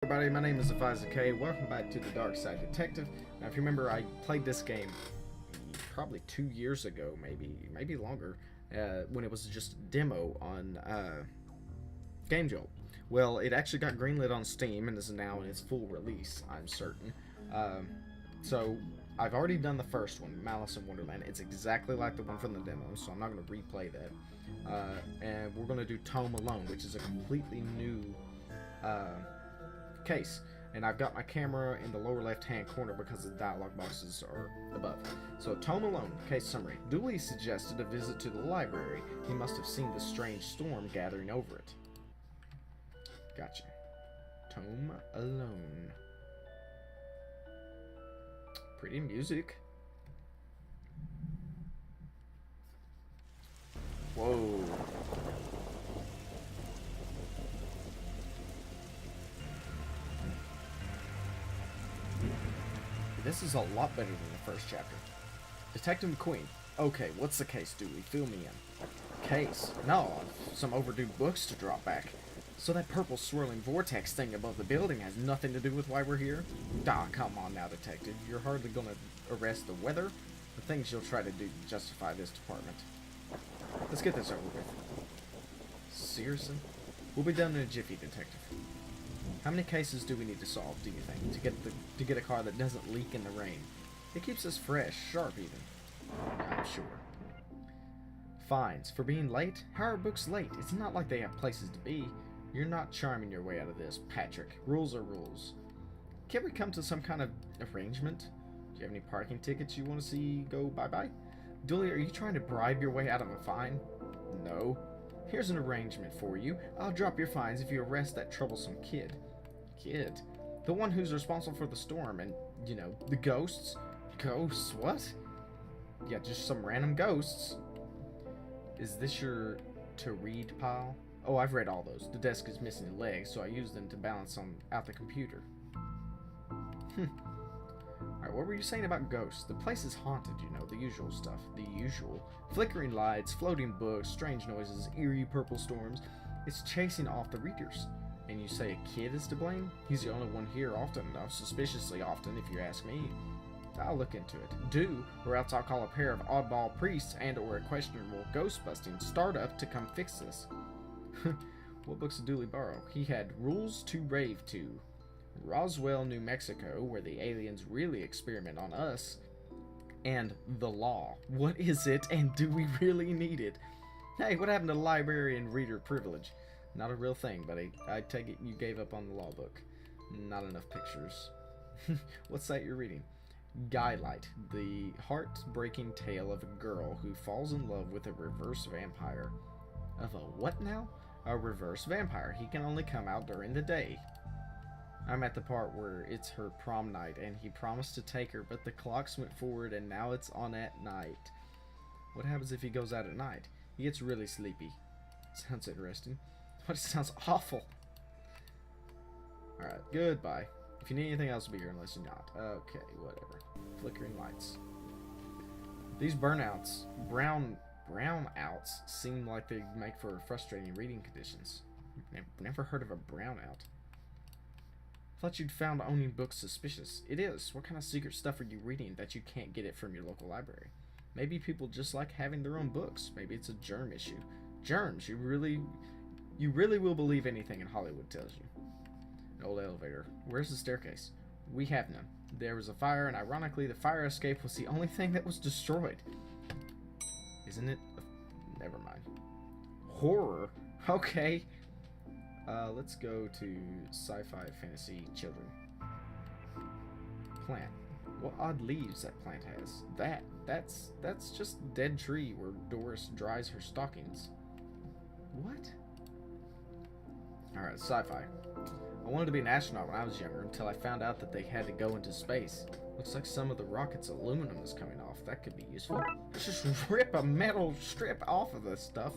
Everybody, my name is K. Welcome back to the Darkside Detective. Now, if you remember, I played this game probably 2 years ago, maybe longer, when it was just a demo on jolt. Well, it actually got greenlit on Steam and is now in its full release, I'm certain. So, I've already done the first one, Malice in Wonderland. It's exactly like the one from the demo, so I'm not going to replay that. And we're going to do Tome Alone, which is a completely new case, and I've got my camera in the lower left hand corner because the dialog boxes are above. So, Tome Alone, case summary. Dooley suggested a visit to the library. He must have seen the strange storm gathering over it. Gotcha. Tome Alone. Pretty music. Whoa. This is a lot better than the first chapter. Detective McQueen. Okay, what's the case, Dewey? Fill me in. Case? No, some overdue books to drop back. So that purple swirling vortex thing above the building has nothing to do with why we're here? Ah, come on now, Detective. You're hardly gonna arrest the weather? The things you'll try to do to justify this department. Let's get this over with. Seriously? We'll be done in a jiffy, Detective. How many cases do we need to solve, do you think, to get a car that doesn't leak in the rain? It keeps us fresh, sharp even. I'm sure. Fines. For being late? How are books late? It's not like they have places to be. You're not charming your way out of this, Patrick. Rules are rules. Can't we come to some kind of arrangement? Do you have any parking tickets you want to see go bye-bye? Dooley, are you trying to bribe your way out of a fine? No. Here's an arrangement for you. I'll drop your fines if you arrest that troublesome kid. Kid? The one who's responsible for the storm and, you know, the ghosts. Ghosts? What? Yeah, just some random ghosts. Is this your to-read pile? Oh, I've read all those. The desk is missing a leg, so I use them to balance out the computer. Alright, what were you saying about ghosts? The place is haunted, you know, the usual stuff. The usual. Flickering lights, floating books, strange noises, eerie purple storms. It's chasing off the readers. And you say a kid is to blame? He's the only one here often enough, suspiciously often, if you ask me. I'll look into it. Do, or else I'll call a pair of oddball priests and or a questionable ghost-busting startup to come fix this. What books did Dooley borrow? He had Rules to Rave To, Roswell, New Mexico, where the aliens really experiment on us, and The Law. What is it, and do we really need it? Hey, what happened to library and reader privilege? Not a real thing, buddy. I take it you gave up on the law book. Not enough pictures. What's that you're reading? Guylight, the heart-breaking tale of a girl who falls in love with a reverse vampire. Of a what now? A reverse vampire. He can only come out during the day. I'm at the part where it's her prom night, and he promised to take her, but the clocks went forward, and now it's on at night. What happens if he goes out at night? He gets really sleepy. Sounds interesting. But it sounds awful. Alright, goodbye. If you need anything else, I'll be here unless you're not. Okay, whatever. Flickering lights. These brownouts seem like they make for frustrating reading conditions. Never heard of a brownout. Thought you'd found owning books suspicious. It is. What kind of secret stuff are you reading that you can't get it from your local library? Maybe people just like having their own books. Maybe it's a germ issue. Germs. You really will believe anything in Hollywood tells you. An old elevator. Where's the staircase? We have none. There was a fire, and ironically, the fire escape was the only thing that was destroyed. Isn't it? Never mind. Horror? Okay. Let's go to sci-fi fantasy children. Plant. What odd leaves that plant has. That's just dead tree where Doris dries her stockings. What? Alright, sci-fi. I wanted to be an astronaut when I was younger until I found out that they had to go into space. Looks like some of the rocket's aluminum is coming off. That could be useful. Let's just rip a metal strip off of this stuff.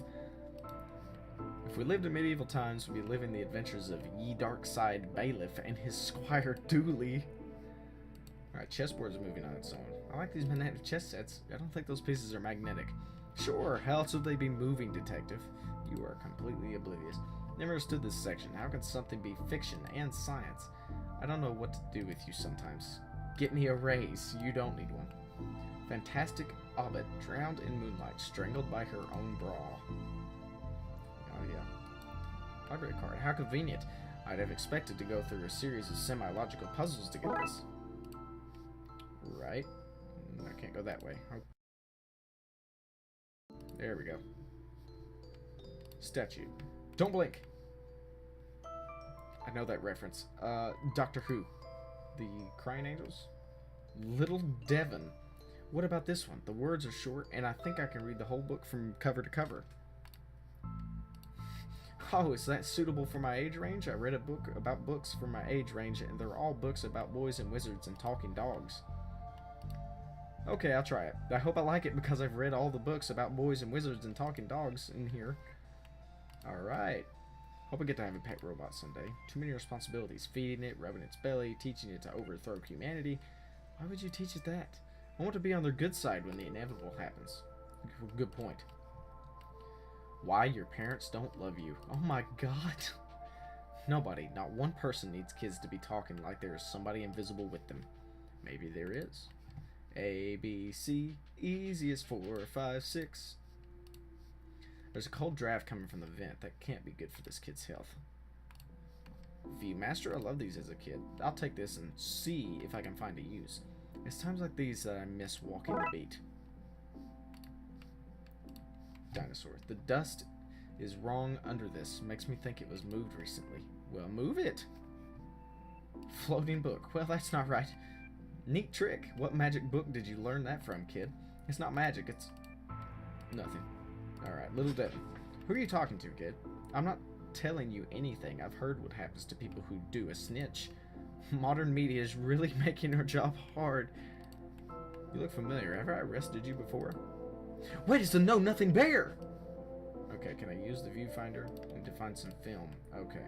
If we lived in medieval times, we'd be living the adventures of Ye Darkside Bailiff and his squire Dooley. Alright, chessboard's moving on its own. I like these magnetic chess sets. I don't think those pieces are magnetic. Sure, how else would they be moving, Detective? You are completely oblivious. Never understood this section. How can something be fiction and science? I don't know what to do with you sometimes. Get me a raise. You don't need one. Fantastic Obbit drowned in moonlight, strangled by her own bra. Oh yeah. Library card. How convenient. I'd have expected to go through a series of semi-logical puzzles to get this. Right. I can't go that way. There we go. Statue. Don't blink. I know that reference. Doctor Who. The Crying Angels? Little Devon. What about this one? The words are short, and I think I can read the whole book from cover to cover. Oh, is that suitable for my age range? I read a book about books for my age range, and they're all books about boys and wizards and talking dogs. Okay, I'll try it. I hope I like it because I've read all the books about boys and wizards and talking dogs in here. Alright. Hope I get to have a pet robot someday. Too many responsibilities. Feeding it, rubbing its belly, teaching it to overthrow humanity. Why would you teach it that? I want to be on their good side when the inevitable happens. Good point. Why your parents don't love you. Oh my god. Nobody, not one person needs kids to be talking like there is somebody invisible with them. Maybe there is. A, B, C, easy as 4, 5, 6. There's a cold draft coming from the vent. That can't be good for this kid's health. Viewmaster, I love these as a kid. I'll take this and see if I can find a use. It's times like these that I miss walking the beat. Dinosaur. The dust is wrong under this. Makes me think it was moved recently. Well, move it. Floating book. Well, that's not right. Neat trick. What magic book did you learn that from, kid? It's not magic. It's nothing. Alright, Little Devon. Who are you talking to, kid? I'm not telling you anything. I've heard what happens to people who do a snitch. Modern media is really making our job hard. You look familiar. Have I arrested you before? Wait, it's a know-nothing bear! Okay, can I use the viewfinder? I need to find some film. Okay.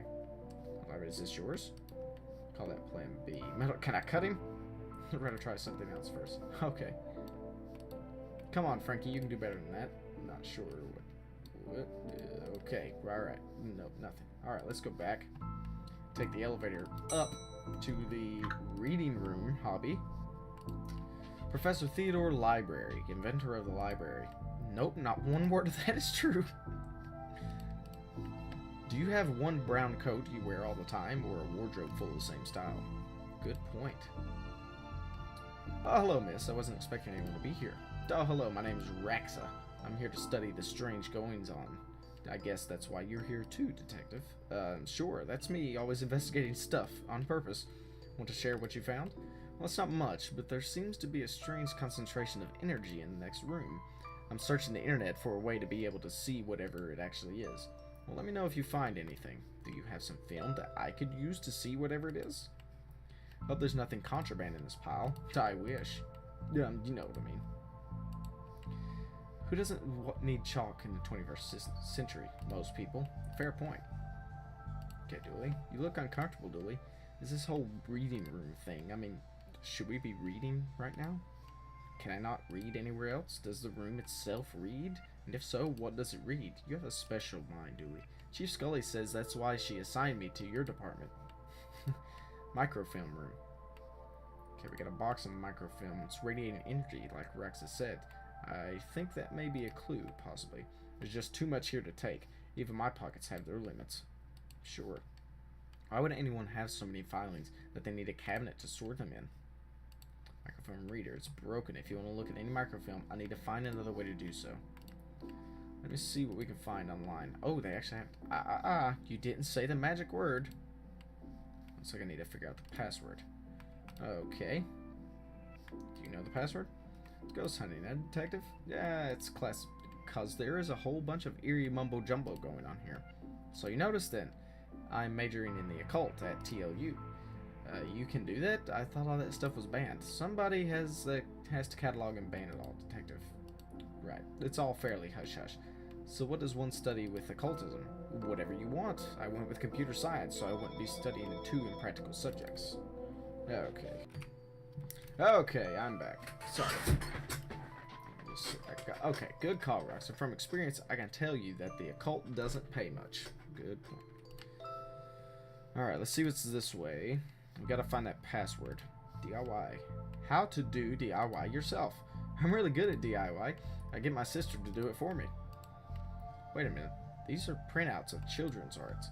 Alright, is this yours? Call that plan B. Metal, can I cut him? I'd rather try something else first. Okay. Come on, Frankie, you can do better than that. Not sure what okay, alright. Nope, nothing. Alright, let's go back. Take the elevator up to the reading room hobby. Professor Theodore Library, inventor of the library. Nope, not one word of that is true. Do you have one brown coat you wear all the time, or a wardrobe full of the same style? Good point. Oh, hello, miss. I wasn't expecting anyone to be here. Oh, hello, my name is Raxa. I'm here to study the strange goings-on. I guess that's why you're here too, detective. Sure, that's me, always investigating stuff, on purpose. Want to share what you found? Well, it's not much, but there seems to be a strange concentration of energy in the next room. I'm searching the internet for a way to be able to see whatever it actually is. Well, let me know if you find anything. Do you have some film that I could use to see whatever it is? Hope there's nothing contraband in this pile. I wish. You know what I mean. Who doesn't need chalk in the 21st century? Most people. Fair point. Okay, Dooley. You look uncomfortable, Dooley. Is this whole reading room thing? I mean, should we be reading right now? Can I not read anywhere else? Does the room itself read? And if so, what does it read? You have a special mind, Dooley. Chief Scully says that's why she assigned me to your department. Microfilm room. Okay, we got a box of microfilm. It's radiating energy, like Rex has said. I think that may be a clue, possibly. There's just too much here to take. Even my pockets have their limits. Sure. Why would anyone have so many filings that they need a cabinet to store them in? Microfilm reader. It's broken. If you want to look at any microfilm, I need to find another way to do so. Let me see what we can find online. Oh, they actually have... You didn't say the magic word. Looks like I need to figure out the password. Okay. Do you know the password? Ghost hunting, detective? Yeah, it's classic. Because there is a whole bunch of eerie mumbo-jumbo going on here. So you noticed then. I'm majoring in the occult at TLU. You can do that? I thought all that stuff was banned. Somebody has to catalog and ban it all, detective. Right. It's all fairly hush-hush. So what does one study with occultism? Whatever you want. I went with computer science, so I wouldn't be studying two impractical subjects. Okay. Okay, I'm back. Sorry. Okay, good call, Rox. So from experience, I can tell you that the occult doesn't pay much. Good point. Alright, let's see what's this way. We gotta find that password. DIY. How to do DIY yourself. I'm really good at DIY. I get my sister to do it for me. Wait a minute. These are printouts of children's arts.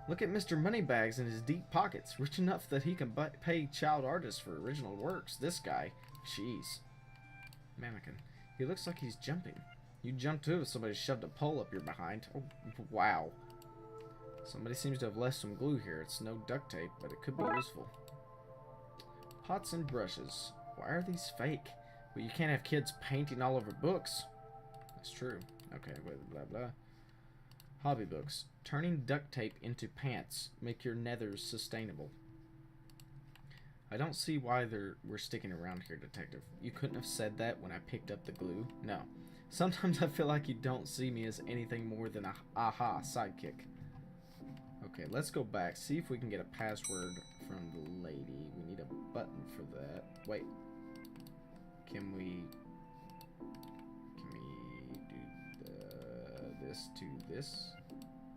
Look at Mr. Moneybags in his deep pockets. Rich enough that he can pay child artists for original works. This guy. Jeez. Mannequin. He looks like he's jumping. You jump too if somebody shoved a pole up your behind. Oh, wow. Somebody seems to have left some glue here. It's no duct tape, but it could be useful. Pots and brushes. Why are these fake? Well, you can't have kids painting all over books. That's true. Okay, blah, blah. Hobby books. Turning duct tape into pants. Make your nethers sustainable. I don't see why we're sticking around here, Detective. You couldn't have said that when I picked up the glue? No. Sometimes I feel like you don't see me as anything more than a aha sidekick. Okay, let's go back. See if we can get a password from the lady. We need a button for that. Wait. Can we do this to this?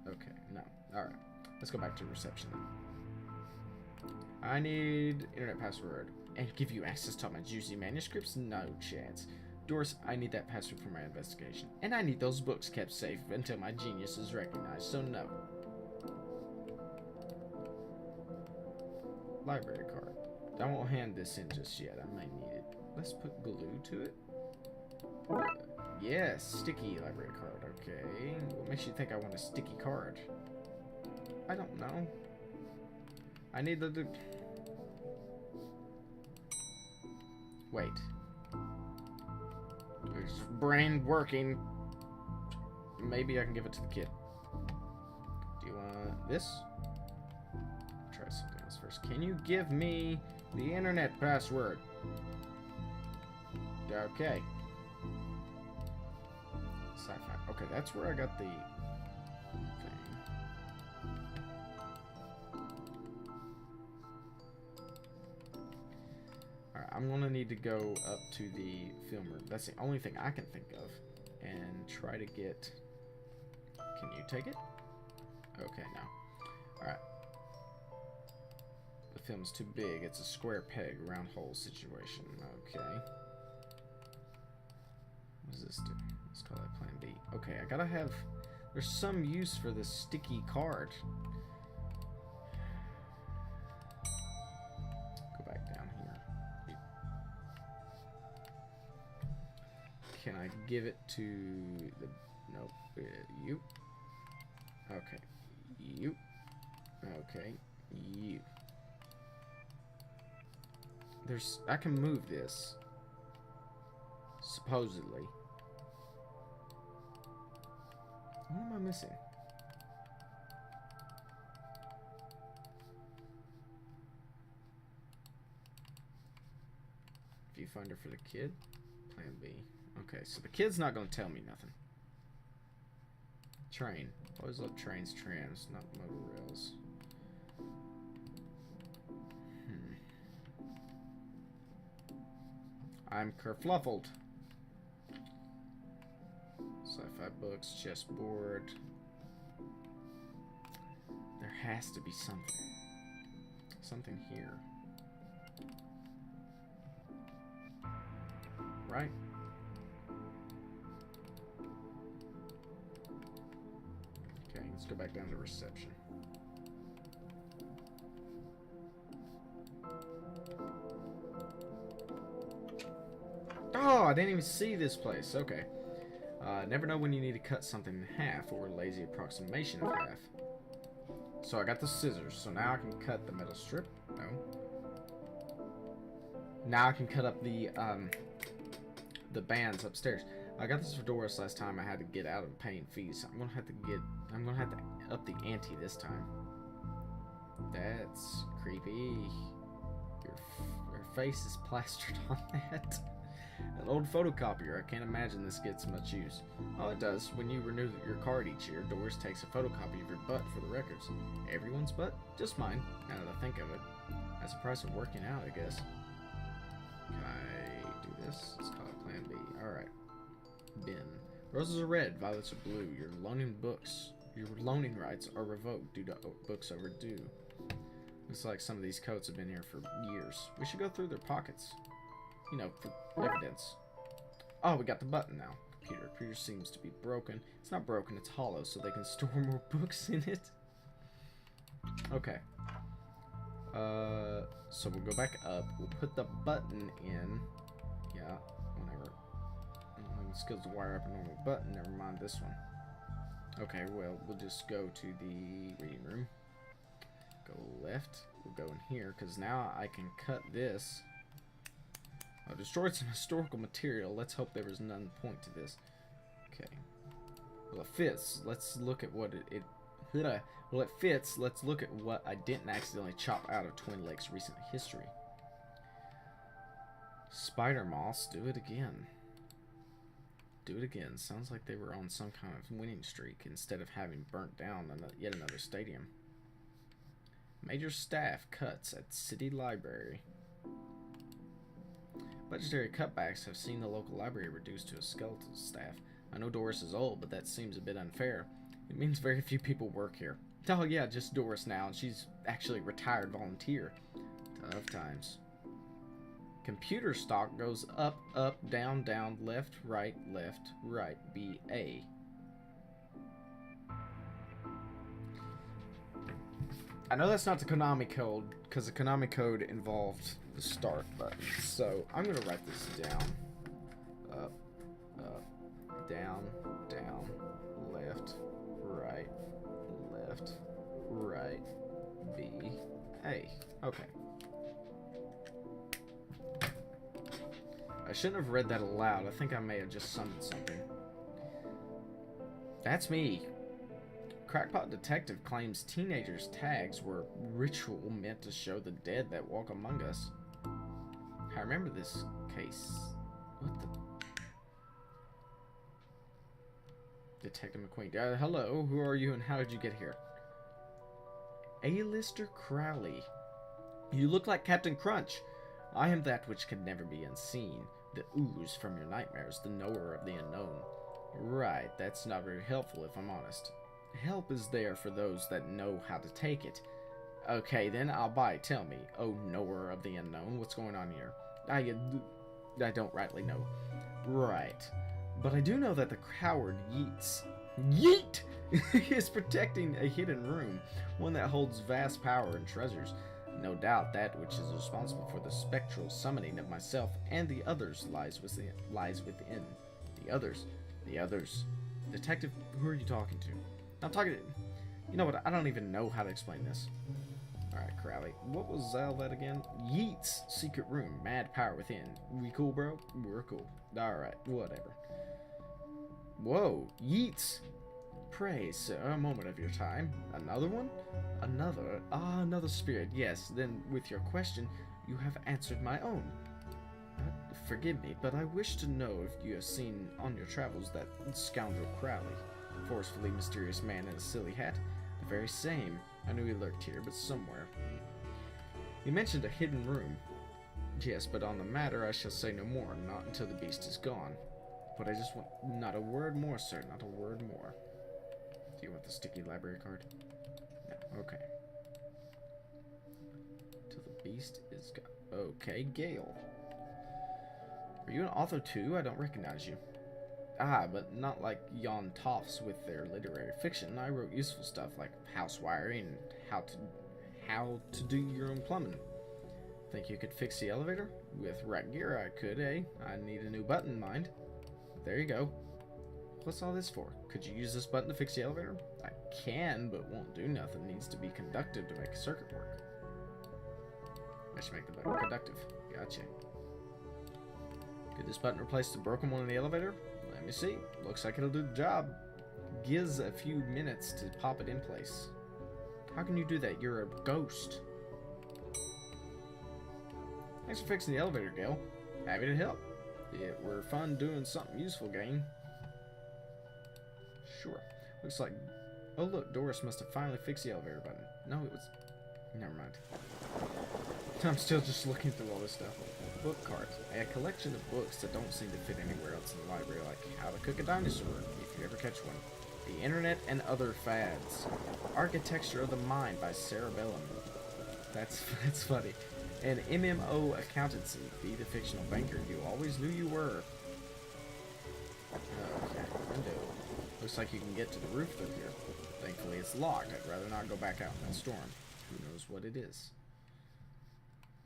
Okay, no. Alright. Let's go back to reception then. I need internet password. And give you access to all my juicy manuscripts? No chance. Doris, I need that password for my investigation. And I need those books kept safe until my genius is recognized, so no. Library card. I won't hand this in just yet. I might need it. Let's put glue to it. Yes, sticky library card. Okay. What makes you think I want a sticky card? I don't know. I need the... Wait. There's brain working. Maybe I can give it to the kid. Do you want this? Try something else first. Can you give me the internet password? Okay. Sci-fi. Okay, that's where I got the thing. Alright, I'm gonna need to go up to the film room. That's the only thing I can think of. And try to get... Can you take it? Okay, no. Alright. The film's too big. It's a square peg, round hole situation. Okay. What does this do? Let's call that plan B. Okay, I gotta have... There's some use for this sticky card. Go back down here. Can I give it to the... Nope. You. Okay. You. Okay. You. There's... I can move this. Supposedly. What am I missing? Viewfinder for the kid. Plan B. Okay, so the kid's not going to tell me nothing. Train. Always love trains, trams, not monorails. I'm kerfluffled. Sci-fi books, chessboard. There has to be something. Something here. Right? Okay, let's go back down to reception. Oh, I didn't even see this place. Okay. Never know when you need to cut something in half, or a lazy approximation of half. So I got the scissors, so now I can cut the metal strip. No. Now I can cut up the bands upstairs. I got this for Doris last time. I had to get out of paying fees. I'm gonna have to up the ante this time. That's creepy. Your face is plastered on that. An old photocopier. I can't imagine this gets much use. Oh, it does. When you renew your card each year, Doris takes a photocopy of your butt for the records. Everyone's butt? Just mine, now that I think of it. That's the price of working out, I guess. Can I do this? Let's call it Plan B. Alright. Bin. Roses are red, violets are blue. Your loaning rights are revoked due to books overdue. Looks like some of these coats have been here for years. We should go through their pockets. You know, for evidence. Oh, we got the button now. Computer seems to be broken. It's not broken, it's hollow, so they can store more books in it. Okay. So we'll go back up. We'll put the button in. Yeah, whatever. This goes to wire up a normal button. Never mind this one. Okay, well, we'll just go to the reading room. Go left. We'll go in here, because now I can cut this. I've destroyed some historical material. Let's hope there was none point to this. Okay. Well, it fits. Let's look at what well, it fits. Let's look at what I didn't accidentally chop out of Twin Lakes' recent history. Spider moths. Do it again. Do it again. Sounds like they were on some kind of winning streak instead of having burnt down yet another stadium. Major staff cuts at City Library. Budgetary cutbacks have seen the local library reduced to a skeletal staff. I know Doris is old, but that seems a bit unfair. It means very few people work here. Oh yeah, just Doris now, and she's actually a retired volunteer. Tough times. Computer stock goes up, up, down, down, left, right, B, A. I know that's not the Konami code, because the Konami code involved the start button. So, I'm going to write this down. Up, up, down, down, left, right, B, A. Okay. I shouldn't have read that aloud. I think I may have just summoned something. That's me. Crackpot Detective claims teenagers' tags were ritual meant to show the dead that walk among us. I remember this case. What the? Detective McQueen. Hello, who are you and how did you get here? A-lister Crowley. You look like Captain Crunch. I am that which can never be unseen. The ooze from your nightmares, the knower of the unknown. Right, that's not very helpful if I'm honest. Help is there for those that know how to take it. Okay, then I'll buy. Tell me, oh knower of the unknown, what's going on here? I don't rightly know. Right. But I do know that the coward Yeet is protecting a hidden room, one that holds vast power and treasures. No doubt that which is responsible for the spectral summoning of myself and the others lies within. The others. Detective, who are you talking to? I'm talking to... You know what, I don't even know how to explain this. Alright, Crowley. What was all that again? Yeet's secret room. Mad power within. We cool, bro? We're cool. Alright, whatever. Whoa, Yeet's. Pray, sir, a moment of your time. Another one? Another? Ah, another spirit. Yes, then with your question, you have answered my own. Forgive me, but I wish to know if you have seen on your travels that scoundrel Crowley. Forcefully mysterious man in a silly hat. The very same. I knew he lurked here, but somewhere. You mentioned a hidden room. Yes, but on the matter I shall say no more, not until the beast is gone. But I just want... Not a word more, sir, not a word more. Do you want the sticky library card? No, okay. Till the beast is gone. Okay, Gale. Are you an author too? I don't recognize you. Ah, but not like yon toffs with their literary fiction. I wrote useful stuff like house wiring and how to do your own plumbing. Think you could fix the elevator? With right gear I could, eh? I need a new button, mind. There you go. What's all this for? Could you use this button to fix the elevator? I can, but won't do nothing. Needs to be conductive to make a circuit work. I should make the button conductive. Gotcha. Could this button replace the broken one in the elevator? Let me see. Looks like it'll do the job. Gives a few minutes to pop it in place. How can you do that? You're a ghost. Thanks for fixing the elevator, Gale. Happy to help. It were fun doing something useful, gang. Sure. Looks like... Oh look, Doris must have finally fixed the elevator button. No, it was... Never mind. I'm still just looking through all this stuff. Book cards. A collection of books that don't seem to fit anywhere else in the library, like How to Cook a Dinosaur, if you ever catch one. The Internet and Other Fads. Architecture of the Mind by Sarah Bellum. That's funny. An MMO accountancy. Be the fictional banker you always knew you were. Okay, window. Looks like you can get to the roof through here. Thankfully it's locked. I'd rather not go back out in that storm. Who knows what it is.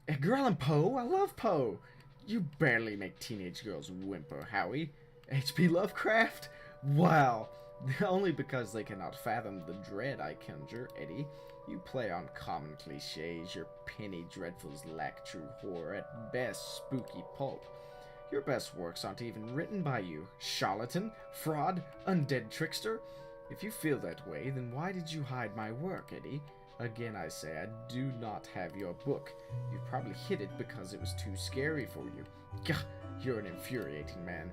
Edgar Allan Poe? I love Poe! You barely make teenage girls whimper, Howie. H.P. Lovecraft? Wow. Only because they cannot fathom the dread I conjure, Eddie. You play on common cliches. Your penny dreadfuls lack true horror. At best, spooky pulp. Your best works aren't even written by you. Charlatan, fraud, undead trickster. If you feel that way, then why did you hide my work, Eddie? Again, I say, I do not have your book. You probably hid it because it was too scary for you. Gah, you're an infuriating man.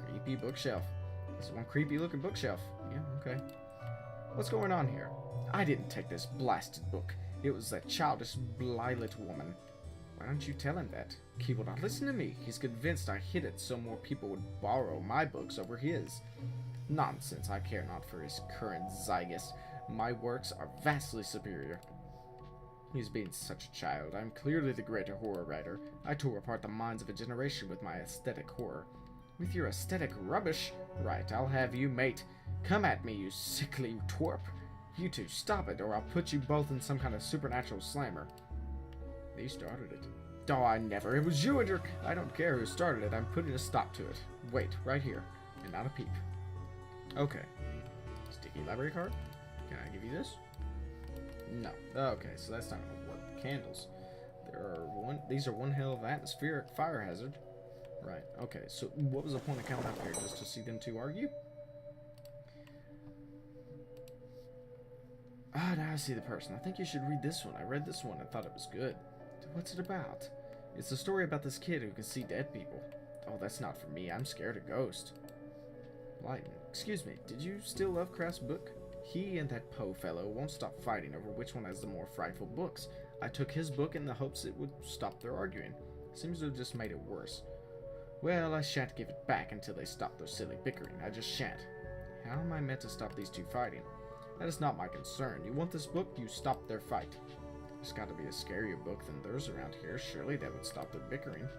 Creepy bookshelf. There's one creepy looking bookshelf. Yeah, okay. What's going on here? I didn't take this blasted book. It was that childish Blylet woman. Why don't you tell him that? He will not listen to me. He's convinced I hid it so more people would borrow my books over his. Nonsense, I care not for his current zygus. My works are vastly superior. He's been such a child. I'm clearly the greater horror writer. I tore apart the minds of a generation with my aesthetic horror. With your aesthetic rubbish? Right, I'll have you, mate. Come at me, you sickly twerp. You two, stop it, or I'll put you both in some kind of supernatural slammer. They started it. Oh, I never. It was you and your... I don't care who started it. I'm putting a stop to it. Wait, right here. And not a peep. Okay. Sticky library card? Can I give you this? No. Okay, so that's not gonna work. Candles. These are one hell of atmospheric fire hazard. Right. Okay, so what was the point of coming up here? Just to see them two argue? Ah, now I see the person. I think you should read this one. I read this one and thought it was good. What's it about? It's a story about this kid who can see dead people. Oh, that's not for me. I'm scared of ghosts. Blyton, excuse me, did you steal Lovecraft's book? He and that Poe fellow won't stop fighting over which one has the more frightful books. I took his book in the hopes it would stop their arguing. Seems to have just made it worse. Well, I shan't give it back until they stop their silly bickering. I just shan't. How am I meant to stop these two fighting? That is not my concern. You want this book, you stop their fight. There's got to be a scarier book than theirs around here. Surely that would stop their bickering.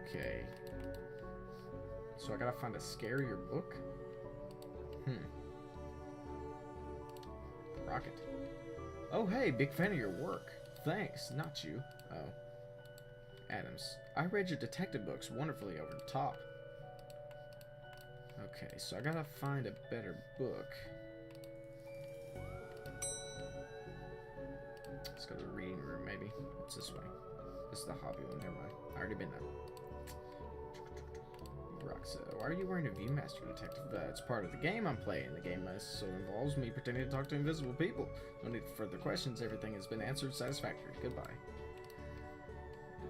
Okay. So I gotta find a scarier book? Rocket. Oh, hey, big fan of your work. Thanks, not you. Oh. Adams. I read your detective books wonderfully over the top. Okay, so I gotta find a better book. Let's go to the reading room, maybe. What's this way? This is the hobby one, never mind. I already been there. Roxa, why are you wearing a Viewmaster, Detective? It's part of the game I'm playing. The game so involves me pretending to talk to invisible people. No need for further questions. Everything has been answered satisfactorily. Goodbye.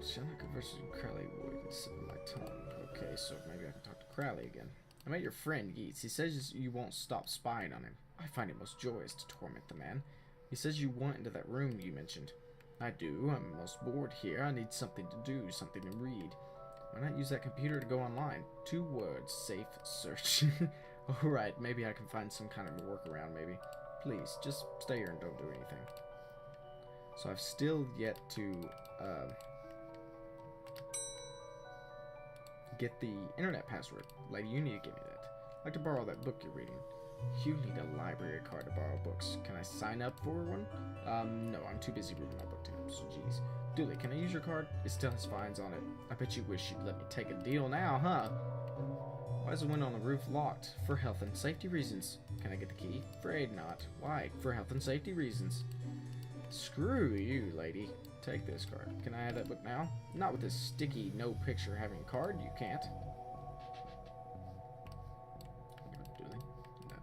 Shall I converse with Crowley Wood and sip my tongue? Okay, so maybe I can talk to Crowley again. I met your friend, Yeats. He says you won't stop spying on him. I find it most joyous to torment the man. He says you went into that room you mentioned. I do. I'm most bored here. I need something to do, something to read. Why not use that computer to go online? 2 words, safe search. Alright, maybe I can find some kind of a workaround, maybe. Please, just stay here and don't do anything. So I've still yet to get the internet password. Lady, you need to give me that. I'd like to borrow that book you're reading. You need a library card to borrow books. Can I sign up for one? No, I'm too busy reading my book to him, so jeez. Dooley, can I use your card? It still has fines on it. I bet you wish you'd let me take a deal now, huh? Why is the window on the roof locked? For health and safety reasons. Can I get the key? Afraid not. Why? For health and safety reasons. Screw you, lady. Take this card. Can I have that book now? Not with this sticky, no picture having card. You can't. Dooley? No.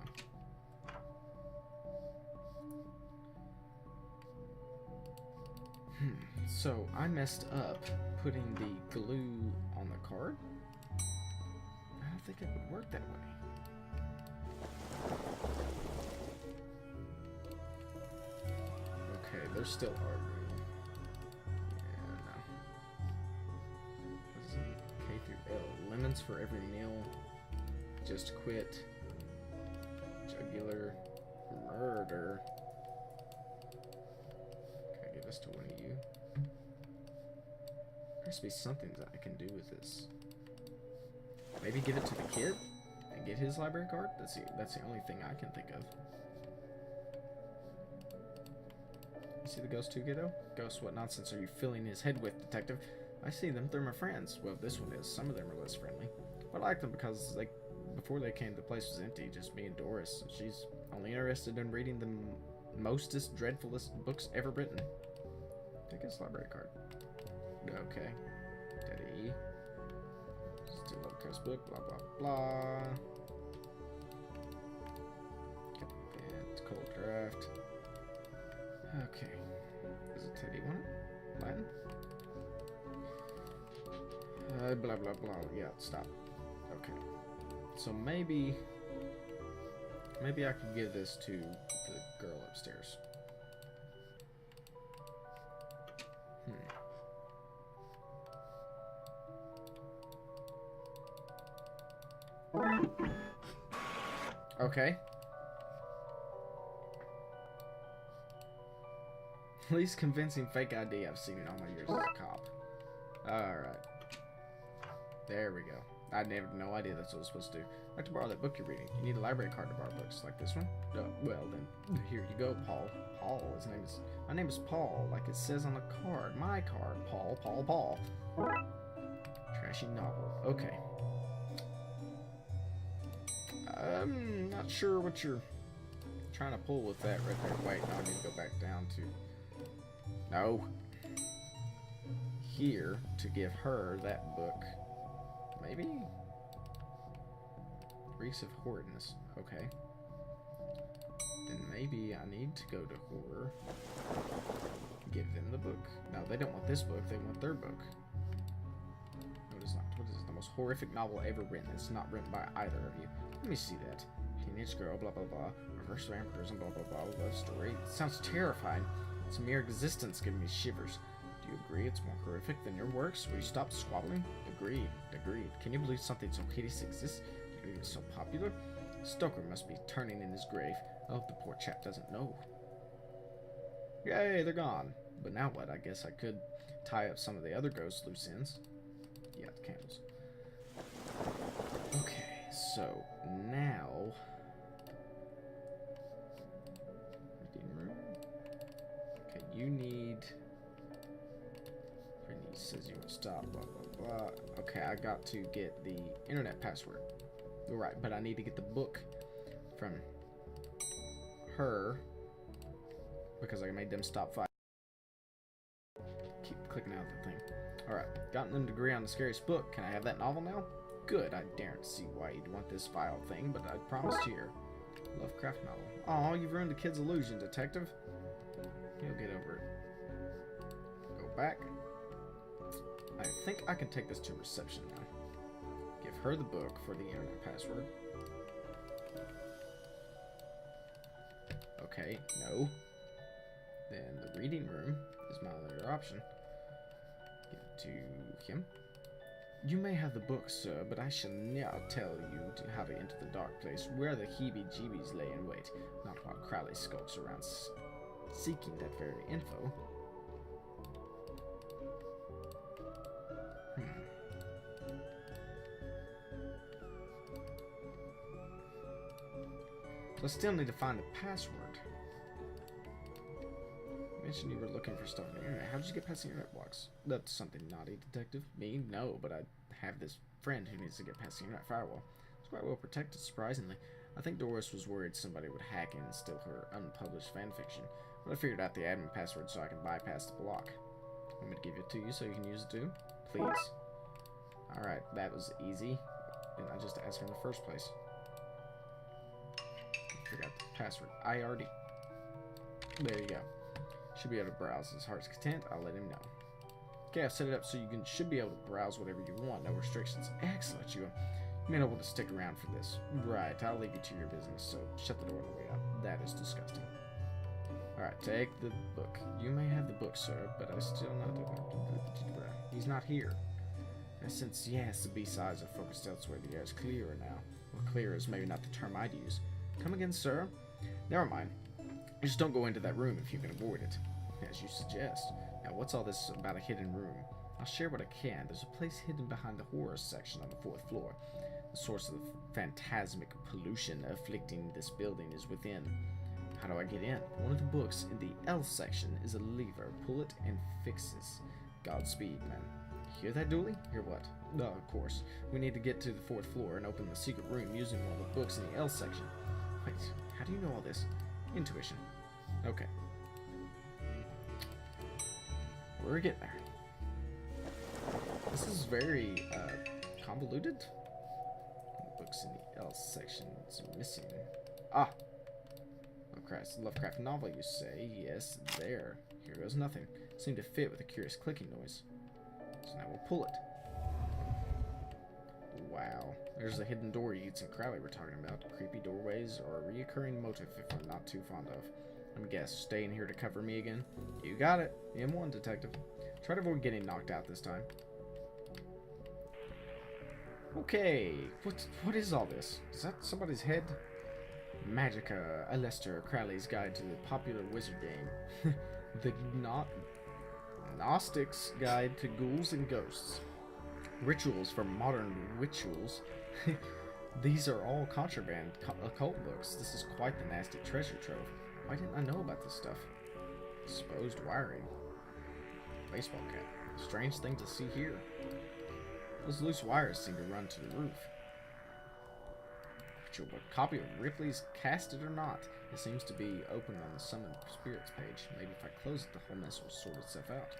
So, I messed up putting the glue on the card. I don't think it would work that way. Okay, they're still arguing. Yeah, no. What is it? K through L. Lemons for every meal. Just quit. Jugular. Murder. access to one of you. There has to be something that I can do with this. Maybe give it to the kid and get his library card? That's the only thing I can think of. You see the ghost too, kiddo? Ghost, what nonsense are you filling his head with, detective? I see them, they're my friends. Well, this one is. Some of them are less friendly. But I like them because before they came, the place was empty, just me and Doris. She's only interested in reading the mostest, dreadfulest books ever written. Take his library card. Okay. Daddy. Still love Chris book, blah, blah, blah. It's cold draft. Okay. Is it Teddy one? Latin? Blah, blah, blah. Yeah, stop. Okay. So maybe I could give this to the girl upstairs. Okay. Least convincing fake ID I've seen in all my years as a cop. Alright. There we go. I had no idea that's what I was supposed to do. I'd like to borrow that book you're reading. You need a library card to borrow books like this one? Well then, here you go, Paul. Paul, my name is Paul, like it says on the card. My card, Paul. Trashy novel. Okay. I'm not sure what you're trying to pull with that right there. Wait, no, I need to go back down to... No. Here, to give her that book. Maybe? Reeks of horridness. Okay. Then maybe I need to go to horror. Give them the book. No, they don't want this book. They want their book. No, it is not. What is this? The most horrific novel ever written. It's not written by either of you. Let me see that. Teenage girl, blah, blah, blah. Reverse vampirism, blah, blah, blah. Love story. It sounds terrifying. It's mere existence giving me shivers. Do you agree it's more horrific than your works? Will you stop squabbling? Agreed. Can you believe something so hideous exists? Do you believe it's so popular? Stoker must be turning in his grave. I hope the poor chap doesn't know. Yay, they're gone. But now what? I guess I could tie up some of the other ghosts' loose ends. Yeah, the candles. Okay, so now... reading room. Okay, you need... Brittany says you want to stop, blah, blah, blah. Okay, I got to get the internet password. Right, but I need to get the book from her because I made them stop fighting. Keep clicking out the thing. Alright, gotten them to agree on the scariest book. Can I have that novel now? Good, I daren't see why you'd want this vile thing, but I promised here. Lovecraft novel. Aw, you've ruined the kid's illusion, detective. He'll get over it. Go back. I think I can take this to reception now. Give her the book for the internet password. Okay, no. Then the reading room is my only other option. Give it to him. You may have the book, sir, but I shall now tell you how to enter the dark place where the heebie-jeebies lay in wait, not while Crowley skulks around seeking that very info. So I still need to find the password. You mentioned you were looking for stuff on the internet. How did you get past the internet blocks? That's something naughty, detective. Me? No, but I have this friend who needs to get past the internet firewall. It's quite well protected, surprisingly. I think Doris was worried somebody would hack in and steal her unpublished fanfiction. But I figured out the admin password so I can bypass the block. Want me to give it to you so you can use it too? Please. Alright, that was easy. Didn't I just ask her in the first place? Forgot the password. I already... There you go. Should be able to browse his heart's content. I'll let him know. Okay, I've set it up so you should be able to browse whatever you want. No restrictions. Excellent. You may not want to stick around for this. Right, I'll leave you to your business, so shut the door on the way out. That is disgusting. Alright, take the book. You may have the book, sir, but I still not... He's not here. And since, yes, the B-sides are focused elsewhere, the air is clearer now. Well, clearer is maybe not the term I'd use. Come again, sir? Never mind. Just don't go into that room if you can avoid it. As you suggest. Now, what's all this about a hidden room? I'll share what I can. There's a place hidden behind the horror section on the 4th floor. The source of the phantasmic pollution afflicting this building is within. How do I get in? One of the books in the L section is a lever. Pull it and fixes. Godspeed, man. Hear that, Dooley? Hear what? No, of course. We need to get to the 4th floor and open the secret room using one of the books in the L section. Wait, how do you know all this? Intuition. Okay. We're getting there. This is very convoluted. Books in the L section is missing. Ah! Lovecraft novel, you say? Yes, there. Here goes nothing. Seemed to fit with a curious clicking noise. So now we'll pull it. Wow. There's the hidden door Yeats and Crowley were talking about. Creepy doorways are a reoccurring motif if I'm not too fond of. Let me guess, staying here to cover me again? You got it. M1, detective. Try to avoid getting knocked out this time. Okay. What is all this? Is that somebody's head? Magica, Aleister Crowley's Guide to the Popular Wizard Game. The Gnostic's Guide to Ghouls and Ghosts. Rituals for Modern Rituals. These are all contraband occult books. This is quite the nasty treasure trove. Why didn't I know about this stuff? Exposed wiring. Baseball cap. Strange thing to see here. Those loose wires seem to run to the roof. Ritual book. Copy of Ripley's Cast It or Not. It seems to be open on the Summon Spirits page. Maybe if I close it, the whole mess will sort itself out.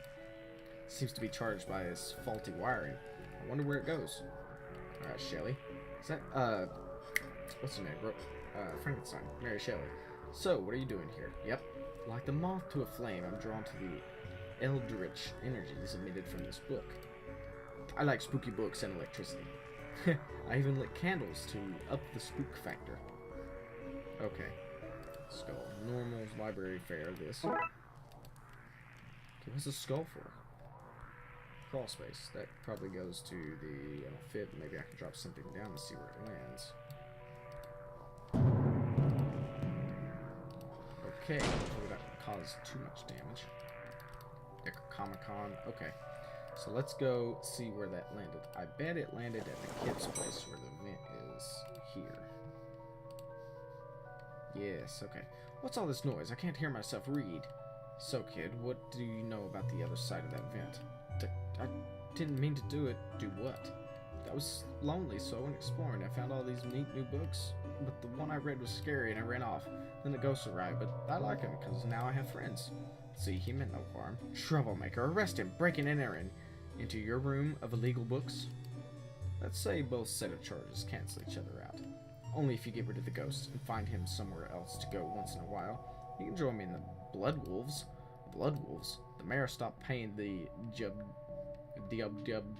It seems to be charged by this faulty wiring. I wonder where it goes. Alright, Shelley. Is that, what's her name? Frankenstein. Mary Shelley. So, what are you doing here? Yep. Like the moth to a flame, I'm drawn to the eldritch energies emitted from this book. I like spooky books and electricity. I even lit candles to up the spook factor. Okay. Skull. Normal, library fare, this. Okay, what's the skull for? Crawl space. That probably goes to the fit. Maybe I can drop something down and see where it lands. Okay, hopefully that won't cause too much damage. Comic-Con. Okay. So let's go see where that landed. I bet it landed at the kid's place where the vent is here. Yes, okay. What's all this noise? I can't hear myself read. So, kid, what do you know about the other side of that vent? I didn't mean to do it. Do what? I was lonely, so I went exploring. I found all these neat new books, but the one I read was scary and I ran off. Then the ghosts arrived, but I like him because now I have friends. See, he meant no harm. Troublemaker, arrest him, breaking and entering into your room of illegal books. Let's say both set of charges cancel each other out. Only if you get rid of the ghost and find him somewhere else to go once in a while. You can join me in the Blood Wolves. Blood Wolves? The mayor stopped paying the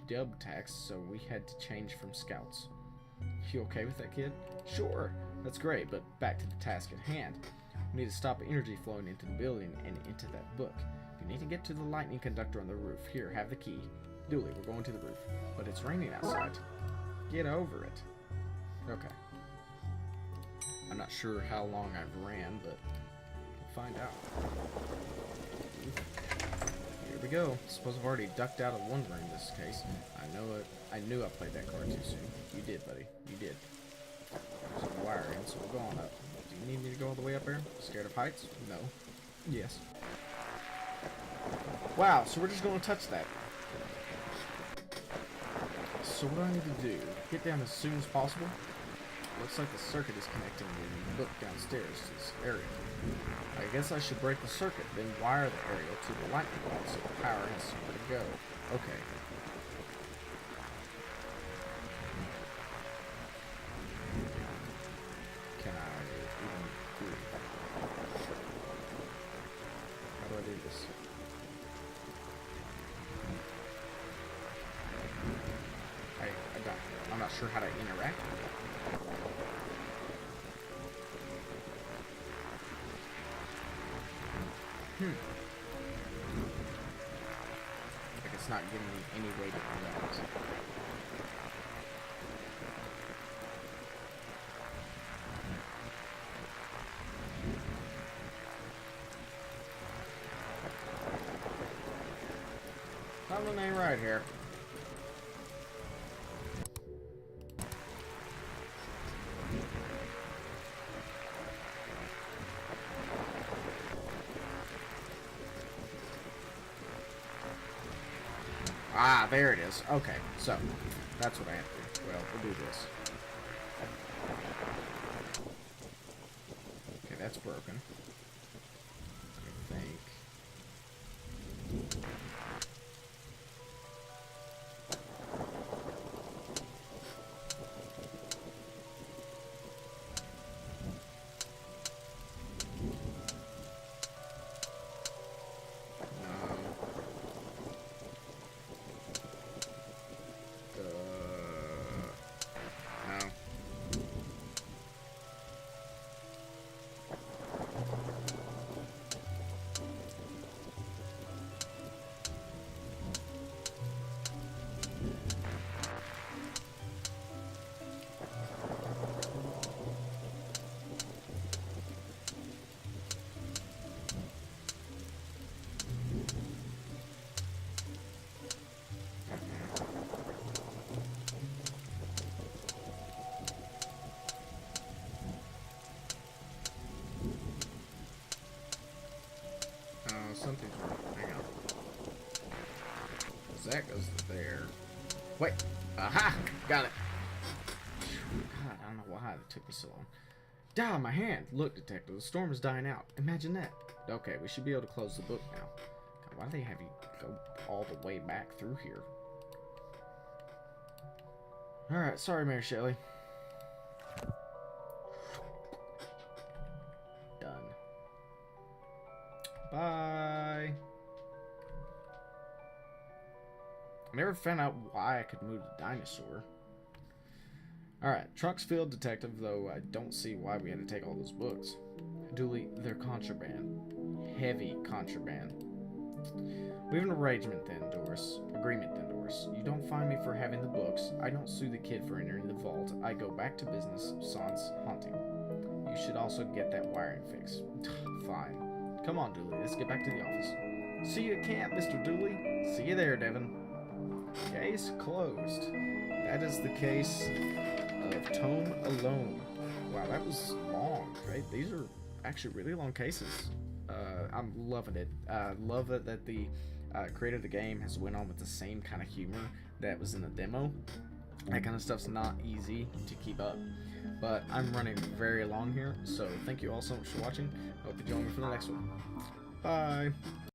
dub tax, so we had to change from scouts. You okay with that, kid? Sure, that's great, but back to the task at hand. We need to stop energy flowing into the building and into that book. You need to get to the lightning conductor on the roof. Here, have the key. Dooley, we're going to the roof. But it's raining outside. Get over it. Okay. I'm not sure how long I've ran, but we'll find out. Here we go. Suppose I've already ducked out of one room in this case. I know it. I knew I played that card too soon. You did, buddy. You did. There's a wire in, so we'll go on up. Do you need me to go all the way up there? Scared of heights? No. Yes. Wow, so we're just going to touch that. So what do I need to do? Get down as soon as possible? Looks like the circuit is connecting the book downstairs to this area. I guess I should break the circuit, then wire the area to the lightning rod so the power has somewhere to go. Okay. Can I even do it? How do I do this? I'm not sure how to interact with it. Like it's not giving me any way to interact. Something ain't right here. Ah, there it is. Okay, so that's what I have to do. Well, we'll do this. Okay, that's broken. I think. No. Something's wrong. Hang on. That goes to there. Wait. Aha! Got it. God, I don't know why it took me so long. Die on my hand. Look, detective, the storm is dying out. Imagine that. Okay, we should be able to close the book now. God, why do they have you go all the way back through here? Alright, sorry, Mary Shelley. Done. Bye. I never found out why I could move the dinosaur. Alright, trunks filled, detective, though I don't see why we had to take all those books. Dooley, they're contraband. Heavy contraband. We have an arrangement then, Doris. Agreement then, Doris. You don't fine me for having the books. I don't sue the kid for entering the vault. I go back to business, sans haunting. You should also get that wiring fixed. Fine. Come on, Dooley, let's get back to the office. See you at camp, Mr. Dooley. See you there, Devin. Case closed. That is the case of Tome Alone. Wow, that was long, right? These are actually really long cases. I'm loving it. Love it that the creator of the game has went on with the same kind of humor that was in the demo. That kind of stuff's not easy to keep up. But I'm running very long here, so thank you all so much for watching. Hope you join me for the next one. Bye!